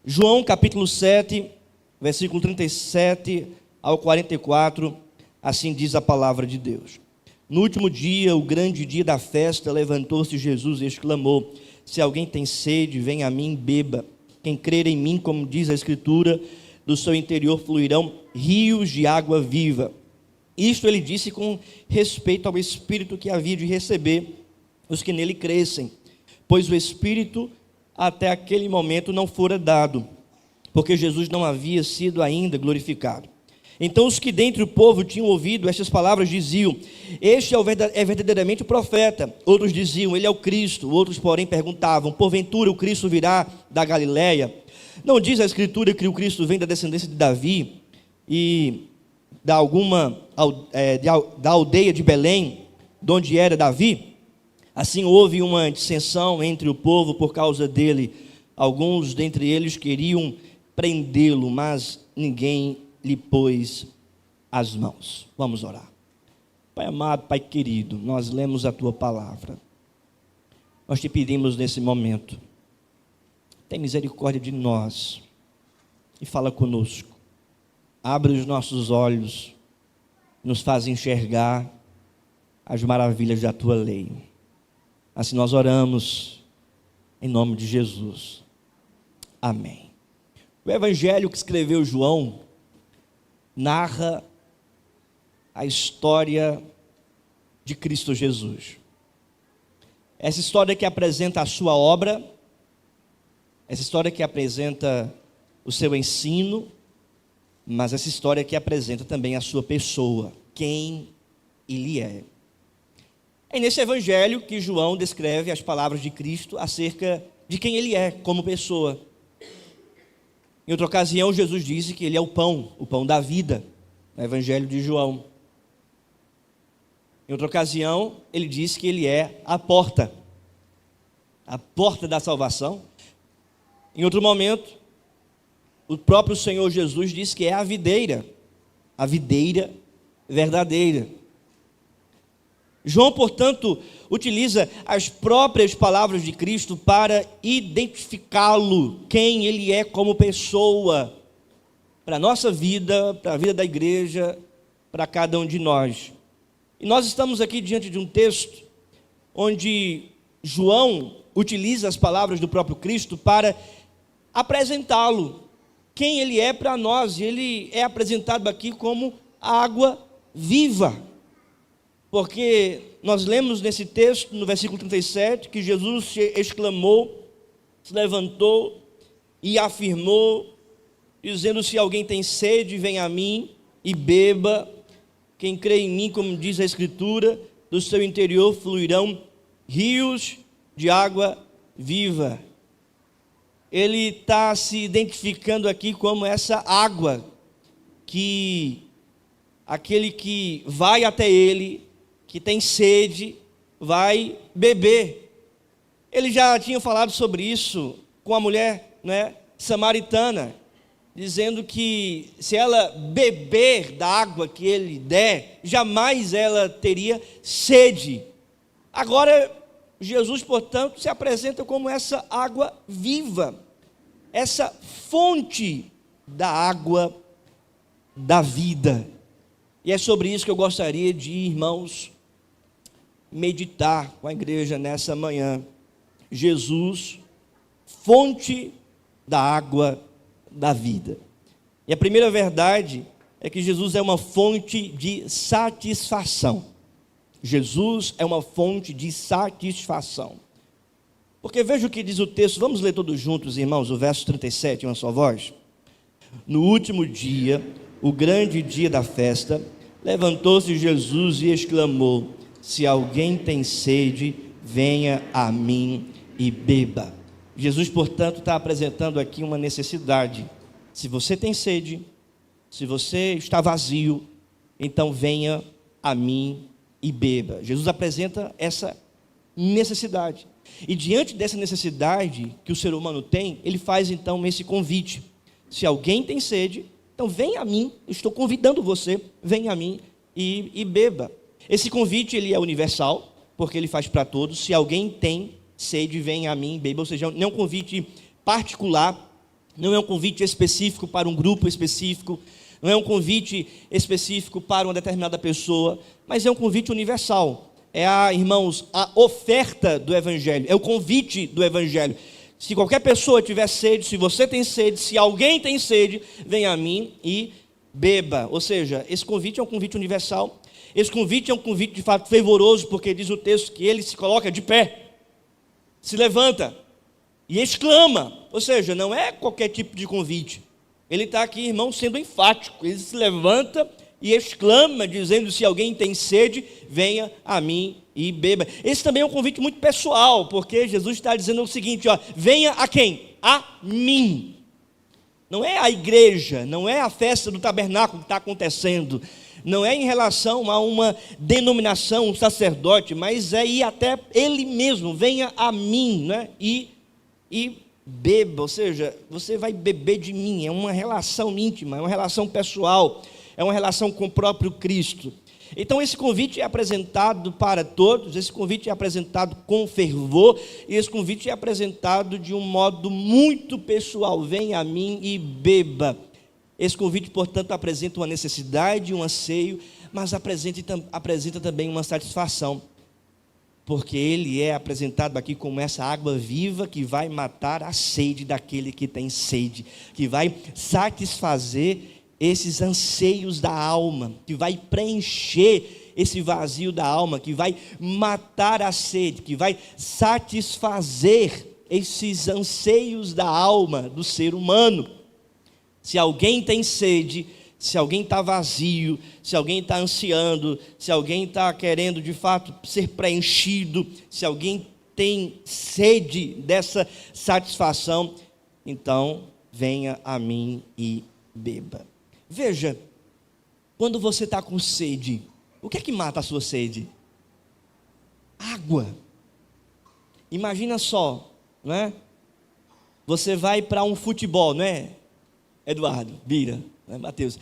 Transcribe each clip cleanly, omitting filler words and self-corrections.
João capítulo 7, versículo 37 ao 44, assim diz a palavra de Deus. No último dia, o grande dia da festa, levantou-se Jesus e exclamou: se alguém tem sede, venha a mim e beba. Quem crer em mim, como diz a Escritura, do seu interior fluirão rios de água viva. Isto ele disse com respeito ao Espírito que havia de receber os que nele crescem, pois o Espírito até aquele momento não fora dado, porque Jesus não havia sido ainda glorificado. Então os que dentre o povo tinham ouvido estas palavras diziam: este é verdadeiramente o profeta. Outros diziam: ele é o Cristo. Outros, porém, perguntavam: porventura o Cristo virá da Galileia? Não diz a Escritura que o Cristo vem da descendência de Davi e da aldeia de Belém, de onde era Davi? Assim houve uma dissensão entre o povo por causa dele. Alguns dentre eles queriam prendê-lo, mas ninguém lhe pôs as mãos. Vamos orar. Pai amado, Pai querido, nós lemos a Tua palavra. Nós te pedimos nesse momento, tem misericórdia de nós e fala conosco. Abre os nossos olhos, nos faz enxergar as maravilhas da Tua lei. Assim nós oramos em nome de Jesus. Amém. O evangelho que escreveu João narra a história de Cristo Jesus. Essa história que apresenta a sua obra, essa história que apresenta o seu ensino, mas essa história que apresenta também a sua pessoa, quem ele é. É nesse evangelho que João descreve as palavras de Cristo acerca de quem ele é como pessoa. Em outra ocasião, Jesus disse que ele é o pão da vida, no evangelho de João. Em outra ocasião, ele disse que ele é a porta da salvação. Em outro momento, o próprio Senhor Jesus disse que é a videira verdadeira. João, portanto, utiliza as próprias palavras de Cristo para identificá-lo, quem ele é como pessoa, para a nossa vida, para a vida da igreja, para cada um de nós. E nós estamos aqui diante de um texto onde João utiliza as palavras do próprio Cristo para apresentá-lo, quem ele é para nós. E ele é apresentado aqui como água viva. Porque nós lemos nesse texto, no versículo 37, que Jesus se exclamou, se levantou e afirmou, dizendo: se alguém tem sede, venha a mim e beba. Quem crê em mim, como diz a Escritura, do seu interior fluirão rios de água viva. Ele está se identificando aqui como essa água que aquele que vai até ele, que tem sede, vai beber. Ele já tinha falado sobre isso com a mulher, samaritana, dizendo que se ela beber da água que ele der, jamais ela teria sede. Agora, Jesus, portanto, se apresenta como essa água viva, essa fonte da água da vida. E é sobre isso que eu gostaria de, irmãos, meditar com a igreja nessa manhã. Jesus, fonte da água da vida. E a primeira verdade é que Jesus é uma fonte de satisfação. Jesus é uma fonte de satisfação. Porque veja o que diz o texto, vamos ler todos juntos, irmãos, o verso 37, em uma só voz. No último dia, o grande dia da festa, levantou-se Jesus e exclamou: se alguém tem sede, venha a mim e beba. Jesus, portanto, está apresentando aqui uma necessidade. Se você tem sede, se você está vazio, então venha a mim e beba. Jesus apresenta essa necessidade. E diante dessa necessidade que o ser humano tem, ele faz então esse convite. Se alguém tem sede, então venha a mim, estou convidando você, venha a mim e beba. Esse convite ele é universal, porque ele faz para todos. Se alguém tem sede, venha a mim e beba. Ou seja, não é um convite particular não é um convite específico para um grupo específico, não é um convite específico para uma determinada pessoa, mas é um convite universal. Irmãos, a oferta do Evangelho, é o convite do Evangelho. Se qualquer pessoa tiver sede, se você tem sede, se alguém tem sede, venha a mim e beba. Ou seja, esse convite é um convite universal. Esse convite é um convite de fato fervoroso, porque diz o texto que ele se coloca de pé, se levanta e exclama. Ou seja, não é qualquer tipo de convite. Ele está aqui, irmão, sendo enfático. Ele se levanta e exclama, dizendo: se alguém tem sede, venha a mim e beba. Esse também é um convite muito pessoal, porque Jesus está dizendo o seguinte: venha a quem? A mim. Não é a igreja, não é a festa do tabernáculo que está acontecendo, não é em relação a uma denominação, um sacerdote, mas é ir até ele mesmo. Venha a mim, né? E beba, ou seja, você vai beber de mim. É uma relação íntima, é uma relação pessoal, é uma relação com o próprio Cristo. Então esse convite é apresentado para todos, esse convite é apresentado com fervor, e esse convite é apresentado de um modo muito pessoal: venha a mim e beba. Esse convite, portanto, apresenta uma necessidade, um anseio, mas apresenta também uma satisfação, porque ele é apresentado aqui como essa água viva que vai matar a sede daquele que tem sede, que vai satisfazer esses anseios da alma, que vai preencher esse vazio da alma, que vai matar a sede, que vai satisfazer esses anseios da alma do ser humano. Se alguém tem sede, se alguém está vazio, se alguém está ansiando, se alguém está querendo de fato ser preenchido, se alguém tem sede dessa satisfação, então venha a mim e beba. Veja, quando você está com sede, o que é que mata a sua sede? Água. Imagina só, não é? Você vai para um futebol, não é, Eduardo, Bira, né, Mateus,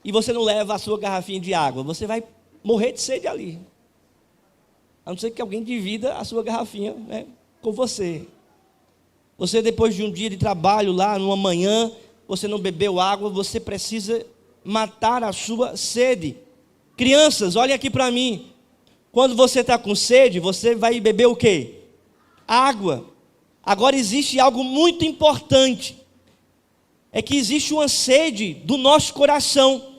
e você não leva a sua garrafinha de água, você vai morrer de sede ali, a não ser que alguém divida a sua garrafinha, né, com você. Você, depois de um dia de trabalho lá, numa manhã, você não bebeu água, você precisa matar a sua sede. Crianças, olhem aqui para mim, quando você está com sede, você vai beber o quê? Água. Agora existe algo muito importante, é que existe uma sede do nosso coração,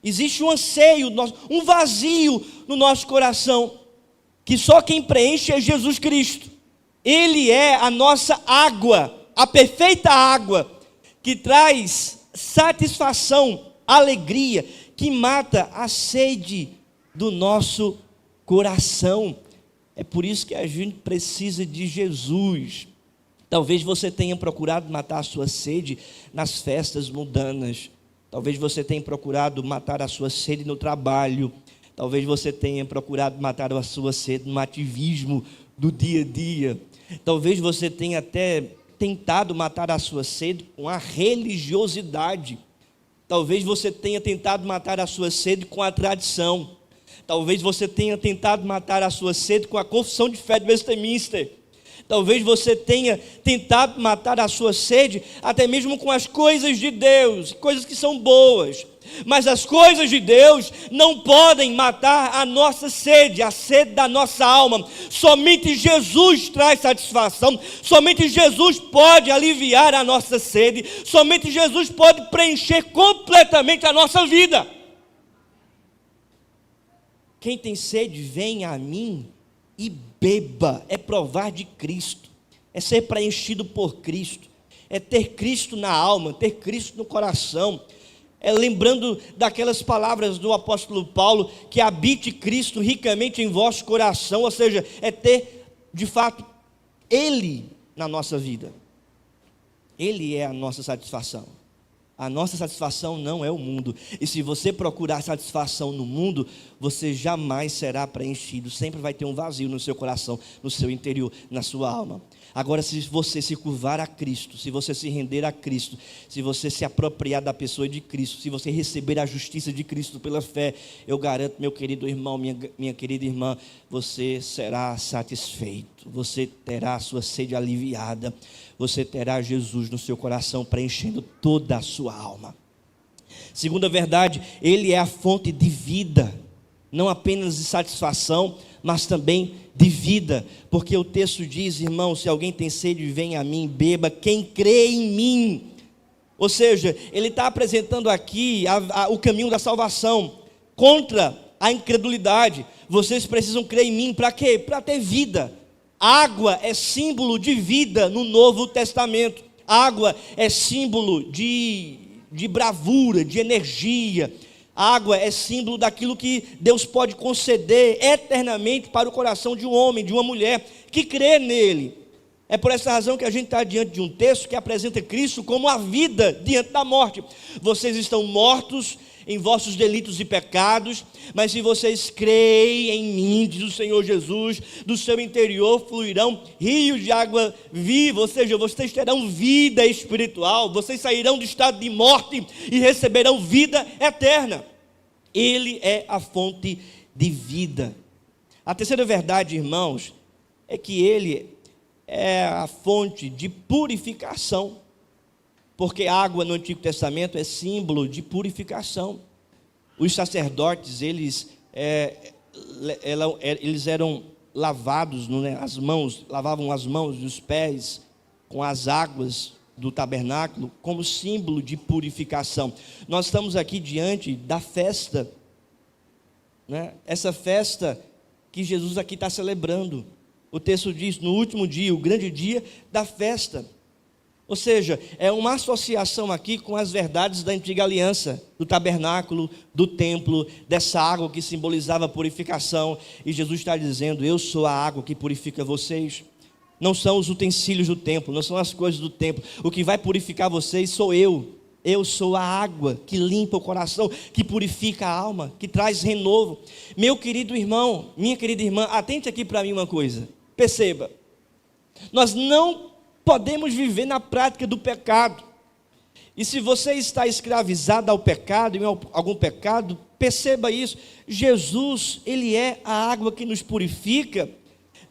existe um anseio, um vazio no nosso coração, que só quem preenche é Jesus Cristo. Ele é a nossa água, a perfeita água, que traz satisfação, alegria, que mata a sede do nosso coração. É por isso que a gente precisa de Jesus. Talvez você tenha procurado matar a sua sede nas festas mundanas. Talvez você tenha procurado matar a sua sede no trabalho. Talvez você tenha procurado matar a sua sede no ativismo do dia a dia. Talvez você tenha até tentado matar a sua sede com a religiosidade. Talvez você tenha tentado matar a sua sede com a tradição. Talvez você tenha tentado matar a sua sede com a confissão de fé de Westminster. Talvez você tenha tentado matar a sua sede até mesmo com as coisas de Deus, coisas que são boas. Mas as coisas de Deus não podem matar a nossa sede, a sede da nossa alma. Somente Jesus traz satisfação, somente Jesus pode aliviar a nossa sede, somente Jesus pode preencher completamente a nossa vida. Quem tem sede, venha a mim e beba. É provar de Cristo, é ser preenchido por Cristo, é ter Cristo na alma, ter Cristo no coração. É lembrando daquelas palavras do apóstolo Paulo, que habite Cristo ricamente em vosso coração, ou seja, é ter de fato Ele na nossa vida. Ele é a nossa satisfação. A nossa satisfação não é o mundo. E se você procurar satisfação no mundo, você jamais será preenchido. Sempre vai ter um vazio no seu coração, no seu interior, na sua alma. Agora, se você se curvar a Cristo, se você se render a Cristo, se você se apropriar da pessoa de Cristo, se você receber a justiça de Cristo pela fé, eu garanto, meu querido irmão, minha querida irmã, você será satisfeito. Testamento, você terá a sua sede aliviada, você terá Jesus no seu coração, preenchendo toda a sua alma. Segunda verdade, Ele é a fonte de vida, não apenas de satisfação, mas também de vida, porque o texto diz, irmão, se alguém tem sede, venha a mim, beba, quem crê em mim. Ou seja, ele está apresentando aqui o caminho da salvação, contra a incredulidade. Vocês precisam crer em mim, para quê? Para ter vida. Água é símbolo de vida no Novo Testamento. Água é símbolo de bravura, de energia. Água é símbolo daquilo que Deus pode conceder eternamente para o coração de um homem, de uma mulher que crê nele. É por essa razão que a gente está diante de um texto que apresenta Cristo como a vida diante da morte. Vocês estão mortos em vossos delitos e pecados, mas se vocês creem em mim, diz o Senhor Jesus, do seu interior fluirão rios de água viva, ou seja, vocês terão vida espiritual, vocês sairão do estado de morte e receberão vida eterna. Ele é a fonte de vida. A terceira verdade, irmãos, é que Ele é a fonte de purificação, porque água no Antigo Testamento é símbolo de purificação. Os sacerdotes, eles eram lavados, as mãos, lavavam as mãos e os pés com as águas do tabernáculo, como símbolo de purificação. Nós estamos aqui diante da festa, né? Essa festa que Jesus aqui está celebrando. O texto diz, no último dia, o grande dia da festa. Ou seja, é uma associação aqui com as verdades da antiga aliança, do tabernáculo, do templo, dessa água que simbolizava a purificação. E Jesus está dizendo, eu sou a água que purifica vocês. Não são os utensílios do templo, não são as coisas do templo. O que vai purificar vocês sou eu. Eu sou a água que limpa o coração, que purifica a alma, que traz renovo. Meu querido irmão, minha querida irmã, atente aqui para mim uma coisa. Perceba, nós não podemos viver na prática do pecado. E se você está escravizado ao pecado, em algum pecado, perceba isso. Jesus, Ele é a água que nos purifica,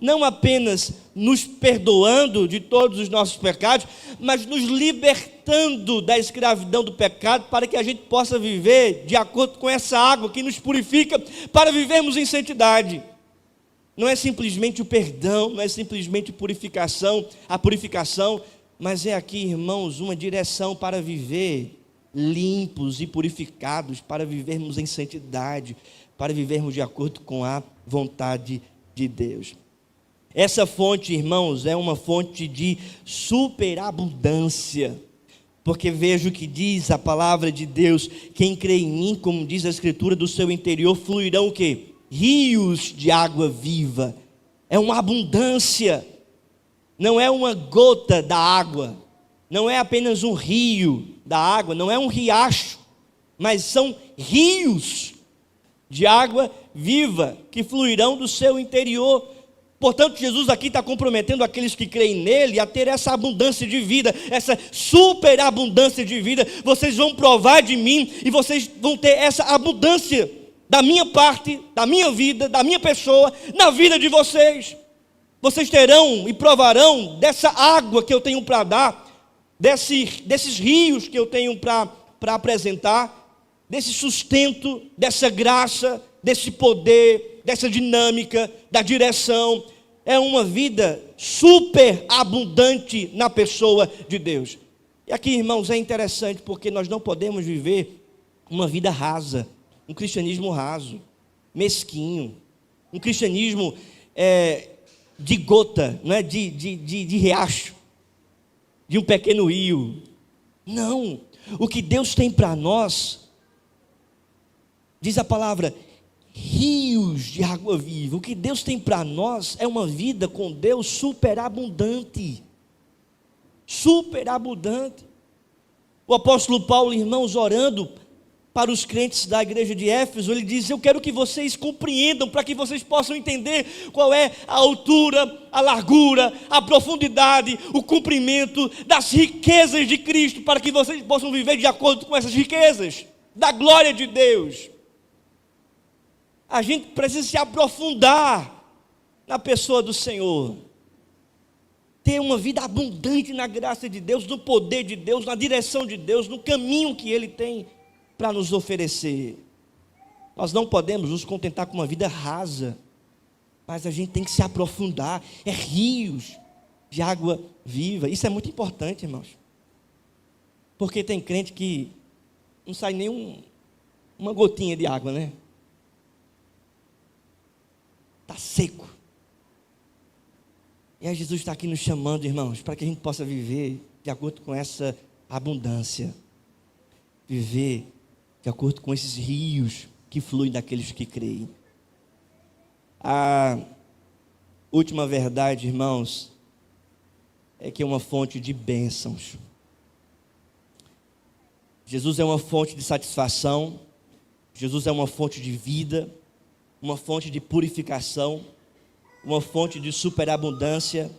não apenas nos perdoando de todos os nossos pecados, mas nos libertando da escravidão do pecado, para que a gente possa viver de acordo com essa água que nos purifica, para vivermos em santidade. Não é simplesmente o perdão, não é simplesmente a purificação, mas é aqui, irmãos, uma direção para viver limpos e purificados, para vivermos em santidade, para vivermos de acordo com a vontade de Deus. Essa fonte, irmãos, é uma fonte de superabundância, porque veja o que diz a palavra de Deus, quem crê em mim, como diz a Escritura, do seu interior fluirão o quê? Rios de água viva. É uma abundância, não é uma gota da água, não é apenas um rio da água, não é um riacho, mas são rios de água viva que fluirão do seu interior. Portanto, Jesus aqui está comprometendo aqueles que creem nele a ter essa abundância de vida, essa superabundância de vida. Vocês vão provar de mim e vocês vão ter essa abundância da minha parte, da minha vida, da minha pessoa, na vida de vocês. Vocês terão e provarão dessa água que eu tenho para dar, desses rios que eu tenho para apresentar, desse sustento, dessa graça, desse poder, dessa dinâmica, da direção. É uma vida super abundante na pessoa de Deus. E aqui, irmãos, é interessante porque nós não podemos viver uma vida rasa, um cristianismo raso, mesquinho, um cristianismo de gota, não é? de riacho, de um pequeno rio. Não, o que Deus tem para nós, diz a palavra, rios de água viva. O que Deus tem para nós é uma vida com Deus superabundante. Superabundante. O apóstolo Paulo, irmãos, orando para os crentes da igreja de Éfeso, ele diz, eu quero que vocês compreendam, para que vocês possam entender qual é a altura, a largura, a profundidade, o comprimento das riquezas de Cristo, para que vocês possam viver de acordo com essas riquezas, da glória de Deus. A gente precisa se aprofundar na pessoa do Senhor. ter uma vida abundante na graça de Deus, no poder de Deus, na direção de Deus, no caminho que Ele tem para nos oferecer. Nós não podemos nos contentar com uma vida rasa, mas a gente tem que se aprofundar. É rios de água viva. Isso é muito importante, irmãos. Porque tem crente que não sai nem uma gotinha de água, né? Está seco. E aí Jesus está aqui nos chamando, irmãos, para que a gente possa viver de acordo com essa abundância. Viver de acordo com esses rios que fluem daqueles que creem. A última verdade, irmãos, é que é uma fonte de bênçãos. Jesus é uma fonte de satisfação, Jesus é uma fonte de vida, uma fonte de purificação, uma fonte de superabundância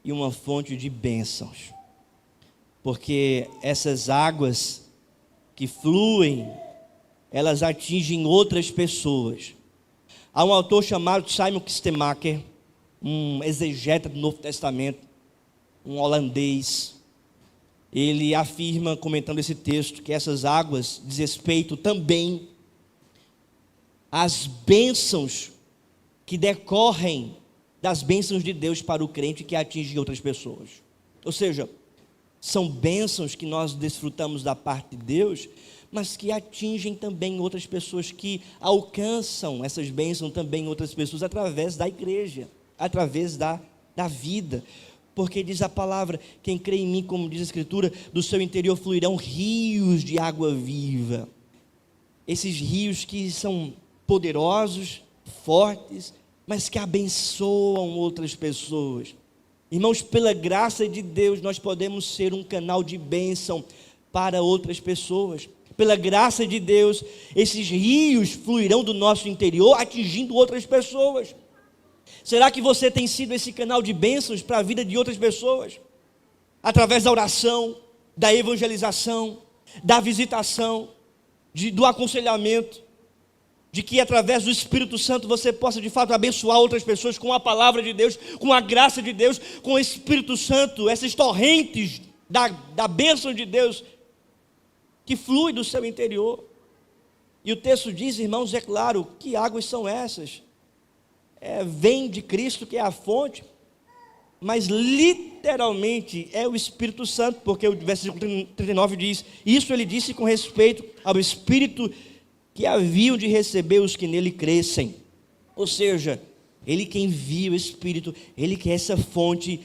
e uma fonte de bênçãos. Porque essas águas que fluem, elas atingem outras pessoas. Há um autor chamado Simon Kistemaker, um exegeta do Novo Testamento, um holandês. Ele afirma, comentando esse texto, que essas águas diz respeito também às bênçãos que decorrem das bênçãos de Deus para o crente que atinge outras pessoas. Ou seja, são bênçãos que nós desfrutamos da parte de Deus, mas que atingem também outras pessoas, que alcançam essas bênçãos também em outras pessoas através da igreja, através da vida. Porque diz a palavra, quem crê em mim, como diz a Escritura, do seu interior fluirão rios de água viva. Esses rios que são poderosos, fortes, mas que abençoam outras pessoas. Irmãos, pela graça de Deus, nós podemos ser um canal de bênção para outras pessoas. Pela graça de Deus, esses rios fluirão do nosso interior, atingindo outras pessoas. Será que você tem sido esse canal de bênçãos para a vida de outras pessoas? Através da oração, da evangelização, da visitação, do aconselhamento, de que através do Espírito Santo você possa de fato abençoar outras pessoas com a palavra de Deus, com a graça de Deus, com o Espírito Santo, essas torrentes da bênção de Deus que flui do seu interior. E o texto diz, irmãos, é claro, que águas são essas? Vem de Cristo, que é a fonte, mas literalmente é o Espírito Santo, porque o versículo 39 diz, isso ele disse com respeito ao Espírito que haviam de receber os que nele crescem. Ou seja, ele que envia o Espírito, ele que é essa fonte,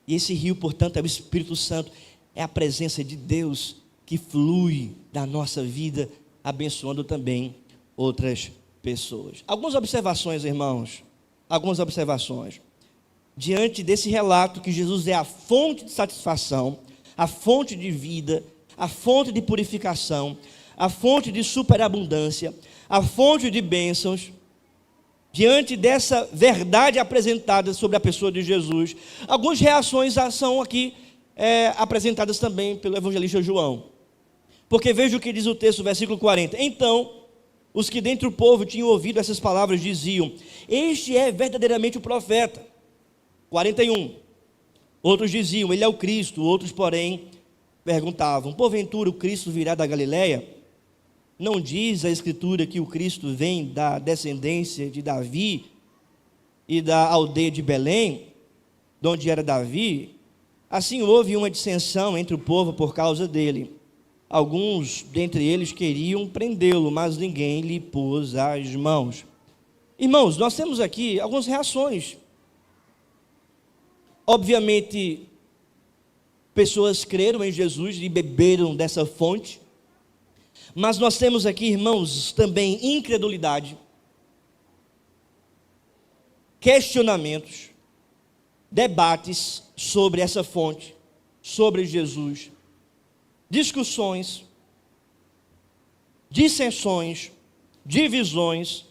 e esse rio, portanto, é o Espírito Santo, é a presença de Deus que flui da nossa vida, abençoando também outras pessoas. Algumas observações, irmãos, algumas observações. Diante desse relato que Jesus é a fonte de satisfação, a fonte de vida, a fonte de purificação, a fonte de superabundância, a fonte de bênçãos, diante dessa verdade apresentada sobre a pessoa de Jesus, algumas reações são aqui apresentadas também pelo evangelista João. Porque veja o que diz o texto, versículo 40. Então, os que dentre o povo tinham ouvido essas palavras diziam, este é verdadeiramente o profeta. 41. Outros diziam, ele é o Cristo. Outros, porém, perguntavam, porventura o Cristo virá da Galileia? Não diz a Escritura que o Cristo vem da descendência de Davi e da aldeia de Belém, de onde era Davi? Assim houve uma dissensão entre o povo por causa dele. Alguns dentre eles queriam prendê-lo, mas ninguém lhe pôs as mãos. Irmãos, nós temos aqui algumas reações. Obviamente, pessoas creram em Jesus e beberam dessa fonte. Mas nós temos aqui, irmãos, também incredulidade, questionamentos, debates sobre essa fonte, sobre Jesus, discussões, dissensões, divisões,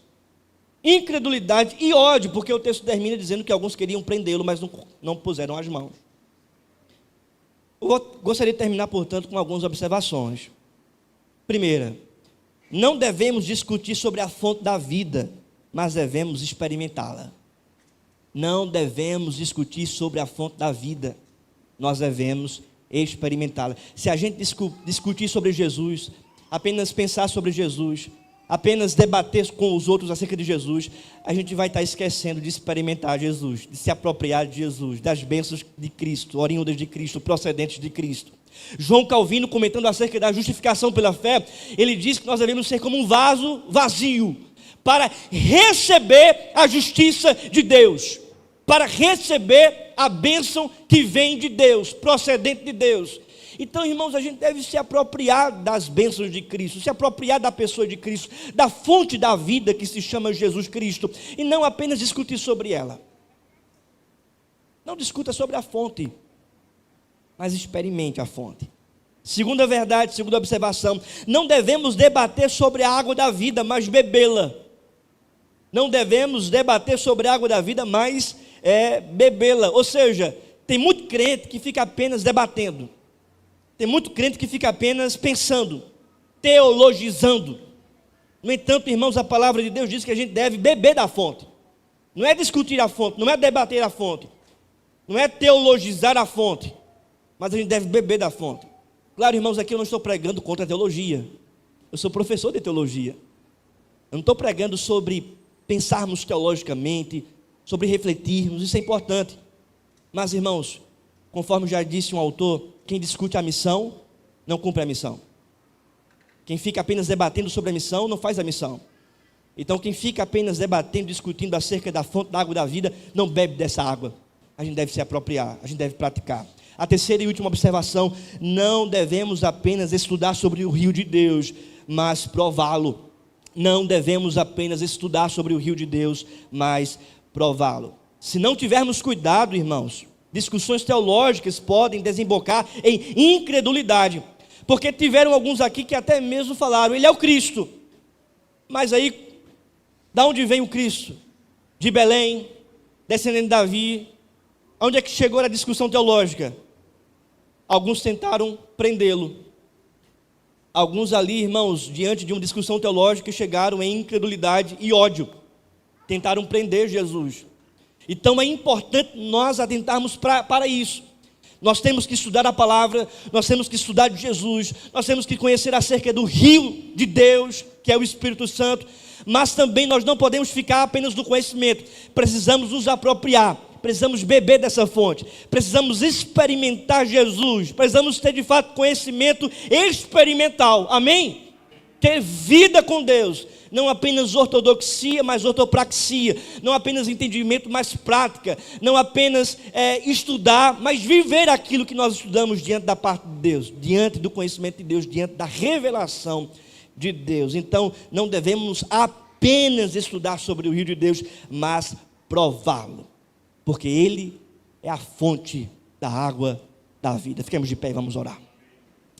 incredulidade e ódio, porque o texto termina dizendo que alguns queriam prendê-lo, mas não puseram as mãos. Eu gostaria de terminar, portanto, com algumas observações. Primeira, não devemos discutir sobre a fonte da vida, mas devemos experimentá-la. Não devemos discutir sobre a fonte da vida, nós devemos experimentá-la. Se a gente discutir sobre Jesus, apenas pensar sobre Jesus, apenas debater com os outros acerca de Jesus, a gente vai estar esquecendo de experimentar Jesus, de se apropriar de Jesus, das bênçãos de Cristo, oriundas de Cristo, procedentes de Cristo. João Calvino, comentando acerca da justificação pela fé, ele diz que nós devemos ser como um vaso vazio, para receber a justiça de Deus, para receber a bênção que vem de Deus, procedente de Deus. Então, irmãos, a gente deve se apropriar das bênçãos de Cristo, se apropriar da pessoa de Cristo, da fonte da vida que se chama Jesus Cristo, e não apenas discutir sobre ela. Não discuta sobre a fonte, mas experimente a fonte. Segunda verdade, segunda observação, não devemos debater sobre a água da vida, mas bebê-la. Não devemos debater sobre a água da vida, mas bebê-la. Ou seja, tem muito crente que fica apenas debatendo. Tem muito crente que fica apenas pensando, teologizando. No entanto, irmãos, a palavra de Deus diz que a gente deve beber da fonte. Não é discutir a fonte, não é debater a fonte, não é teologizar a fonte, mas a gente deve beber da fonte. Claro, irmãos, aqui eu não estou pregando contra a teologia. Eu sou professor de teologia. Eu não estou pregando sobre pensarmos teologicamente, sobre refletirmos, isso é importante. Mas, irmãos, conforme já disse um autor, quem discute a missão, não cumpre a missão. Quem fica apenas debatendo sobre a missão, não faz a missão. Então, quem fica apenas debatendo, discutindo acerca da fonte da água da vida, não bebe dessa água. A gente deve se apropriar, a gente deve praticar. A terceira e última observação, não devemos apenas estudar sobre o rio de Deus, mas prová-lo. Não devemos apenas estudar sobre o rio de Deus, mas prová-lo. Se não tivermos cuidado, irmãos, discussões teológicas podem desembocar em incredulidade, porque tiveram alguns aqui que até mesmo falaram, ele é o Cristo, mas aí, da onde vem o Cristo? De Belém, descendente de Davi. Onde é que chegou a discussão teológica? Alguns tentaram prendê-lo. Alguns ali, irmãos, diante de uma discussão teológica, chegaram em incredulidade e ódio. Tentaram prender Jesus. Então é importante nós atentarmos para isso. Nós temos que estudar a palavra, nós temos que estudar de Jesus, nós temos que conhecer acerca do rio de Deus, que é o Espírito Santo, mas também nós não podemos ficar apenas no conhecimento, precisamos nos apropriar, precisamos beber dessa fonte, precisamos experimentar Jesus, precisamos ter de fato conhecimento experimental, amém? Ter vida com Deus, não apenas ortodoxia, mas ortopraxia, não apenas entendimento, mas prática, não apenas estudar, mas viver aquilo que nós estudamos diante da parte de Deus, diante do conhecimento de Deus, diante da revelação de Deus. Então, não devemos apenas estudar sobre o rio de Deus, mas prová-lo, porque Ele é a fonte da água da vida. Fiquemos de pé e vamos orar.